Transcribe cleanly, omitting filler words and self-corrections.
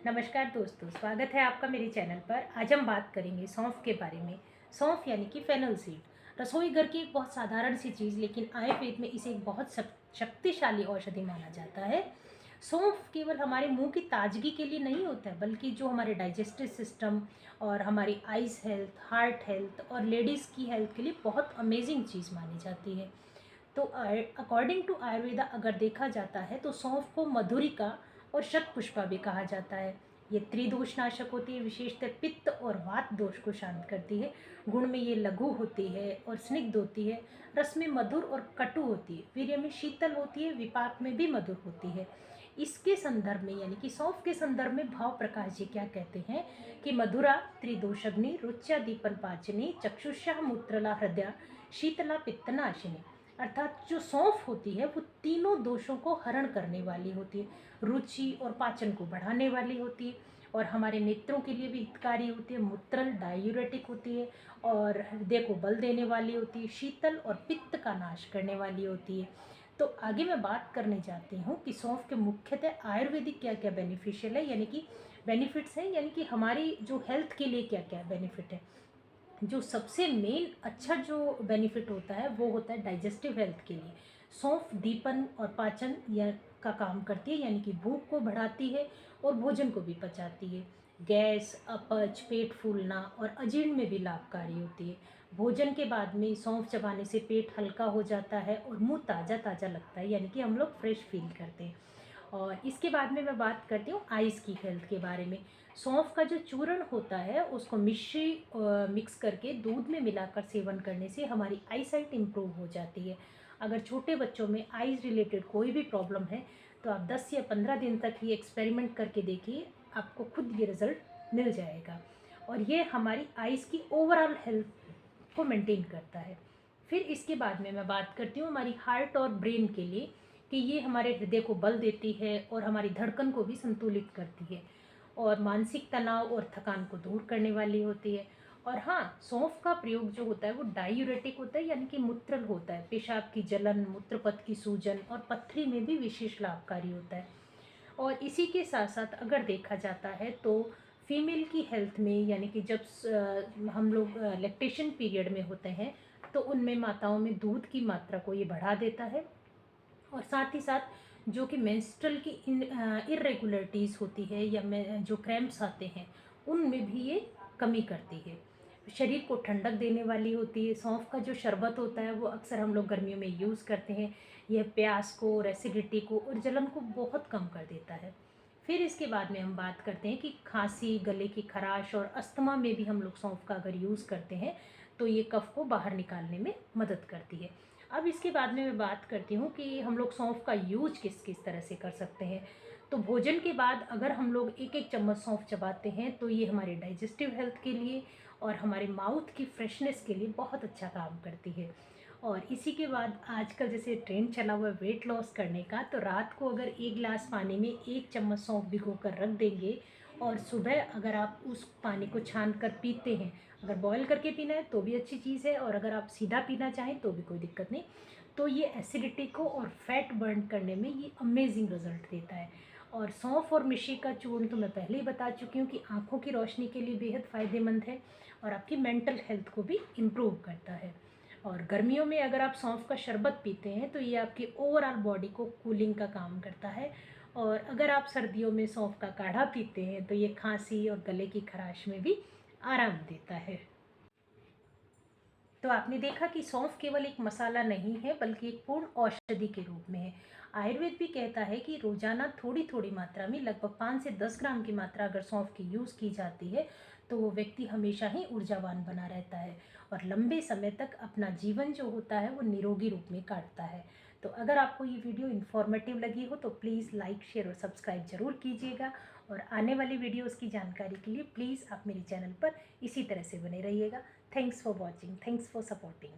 नमस्कार दोस्तों, स्वागत है आपका मेरे चैनल पर। आज हम बात करेंगे सौंफ के बारे में। सौंफ यानी कि फेनल सीड रसोई घर की एक बहुत साधारण सी चीज़, लेकिन आयुर्वेद में इसे एक बहुत शक्तिशाली औषधि माना जाता है। सौंफ केवल हमारे मुंह की ताजगी के लिए नहीं होता है, बल्कि जो हमारे डाइजेस्टिव सिस्टम और हमारी आइज़ हेल्थ, हार्ट हेल्थ और लेडीज़ की हेल्थ के लिए बहुत अमेजिंग चीज़ मानी जाती है। तो अकॉर्डिंग टू आयुर्वेदा अगर देखा जाता है तो सौंफ को मधुरिका और शतपुष्पा भी कहा जाता है। ये त्रिदोष नाशक होती है, विशेषतः पित्त और वात दोष को शांत करती है। गुण में ये लघु होती है और स्निग्ध होती है। रस में मधुर और कटु होती है। वीर्य में शीतल होती है, विपाक में भी मधुर होती है। इसके संदर्भ में यानी कि सौंफ के संदर्भ में भाव प्रकाश जी क्या कहते हैं कि मधुरा त्रिदोषग्नि रुच्या दीपन पाचनी चक्षुषा मूत्रला हृदय शीतला पित्तनाशिनी। अर्थात जो सौंफ होती है वो तीनों दोषों को हरण करने वाली होती है। रुचि और पाचन को बढ़ाने वाली होती है और हमारे नेत्रों के लिए भी हितकारी होती है। मूत्रल डायूरेटिक होती है और हृदय को बल देने वाली होती है। शीतल और पित्त का नाश करने वाली होती है। तो आगे मैं बात करने जाती हूँ कि सौंफ के मुख्यतः आयुर्वेदिक क्या क्या बेनिफिशियल है, यानी कि बेनिफिट्स हैं, यानी कि हमारी जो हेल्थ के लिए क्या क्या बेनिफिट है। जो सबसे मेन अच्छा जो बेनिफिट होता है वो होता है डाइजेस्टिव हेल्थ के लिए। सौंफ दीपन और पाचन या का काम करती है, यानी कि भूख को बढ़ाती है और भोजन को भी पचाती है। गैस, अपच, पेट फूलना और अजीर्ण में भी लाभकारी होती है। भोजन के बाद में सौंफ चबाने से पेट हल्का हो जाता है और मुंह ताज़ा ताज़ा लगता है, यानी कि हम लोग फ्रेश फील करते हैं। और इसके बाद में मैं बात करती हूँ आइज़ की हेल्थ के बारे में। सौंफ का जो चूर्ण होता है उसको मिक्स करके दूध में मिलाकर सेवन करने से हमारी आई साइट इम्प्रूव हो जाती है। अगर छोटे बच्चों में आइज़ रिलेटेड कोई भी प्रॉब्लम है तो आप 10 या 15 दिन तक ये एक्सपेरिमेंट करके देखिए, आपको खुद ये रिज़ल्ट मिल जाएगा। और ये हमारी आइज़ की ओवरऑल हेल्थ को मेंटेन करता है। फिर इसके बाद में मैं बात करती हूँ हमारी हार्ट और ब्रेन के लिए, कि ये हमारे हृदय को बल देती है और हमारी धड़कन को भी संतुलित करती है और मानसिक तनाव और थकान को दूर करने वाली होती है। और हाँ, सौंफ का प्रयोग जो होता है वो डायूरेटिक होता है, यानी कि मूत्रल होता है। पेशाब की जलन, मूत्रपथ की सूजन और पथरी में भी विशेष लाभकारी होता है। और इसी के साथ साथ अगर देखा जाता है तो फीमेल की हेल्थ में, यानी कि जब हम लोग लैक्टेशन पीरियड में होते हैं तो उनमें माताओं में दूध की मात्रा को ये बढ़ा देता है। और साथ ही साथ जो कि मेंस्ट्रुअल की इरेगुलरिटीज़ होती है या जो क्रैम्प्स आते हैं उनमें भी ये कमी करती है। शरीर को ठंडक देने वाली होती है। सौंफ का जो शरबत होता है वो अक्सर हम लोग गर्मियों में यूज़ करते हैं। यह प्यास को और एसिडिटी को और जलन को बहुत कम कर देता है। फिर इसके बाद में हम बात करते हैं कि खांसी, गले की खराश और अस्थमा में भी हम लोग सौंफ का अगर यूज़ करते हैं तो ये कफ को बाहर निकालने में मदद करती है। अब इसके बाद में मैं बात करती हूँ कि हम लोग सौंफ का यूज किस किस तरह से कर सकते हैं। तो भोजन के बाद अगर हम लोग एक एक चम्मच सौंफ चबाते हैं तो ये हमारे डाइजेस्टिव हेल्थ के लिए और हमारे माउथ की फ्रेशनेस के लिए बहुत अच्छा काम करती है। और इसी के बाद आजकल जैसे ट्रेंड चला हुआ है वेट लॉस करने का, तो रात को अगर एक गिलास पानी में एक चम्मच सौंफ भिगो कर रख देंगे और सुबह अगर आप उस पानी को छान कर पीते हैं, अगर बॉयल करके पीना है तो भी अच्छी चीज़ है और अगर आप सीधा पीना चाहें तो भी कोई दिक्कत नहीं। तो ये एसिडिटी को और फैट बर्न करने में ये अमेजिंग रिजल्ट देता है। और सौंफ और मिश्री का चूर्ण तो मैं पहले ही बता चुकी हूँ कि आँखों की रोशनी के लिए बेहद फ़ायदेमंद है और आपकी मेंटल हेल्थ को भी इम्प्रूव करता है। और गर्मियों में अगर आप सौंफ का शरबत पीते हैं तो ये आपकी ओवरऑल बॉडी को कूलिंग का काम करता है। और अगर आप सर्दियों में सौंफ का काढ़ा पीते हैं तो ये खांसी और गले की खराश में भी आराम देता है। तो आपने देखा कि सौंफ केवल एक मसाला नहीं है, बल्कि एक पूर्ण औषधि के रूप में है। आयुर्वेद भी कहता है कि रोजाना थोड़ी थोड़ी मात्रा में लगभग 5 से 10 ग्राम की मात्रा अगर सौंफ की यूज़ की जाती है तो वो व्यक्ति हमेशा ही ऊर्जावान बना रहता है और लंबे समय तक अपना जीवन जो होता है वो निरोगी रूप में काटता है। तो अगर आपको ये वीडियो इन्फॉर्मेटिव लगी हो तो प्लीज़ लाइक, शेयर और सब्सक्राइब ज़रूर कीजिएगा। और आने वाली वीडियोस की जानकारी के लिए प्लीज़ आप मेरे चैनल पर इसी तरह से बने रहिएगा। Thanks for watching. Thanks for supporting.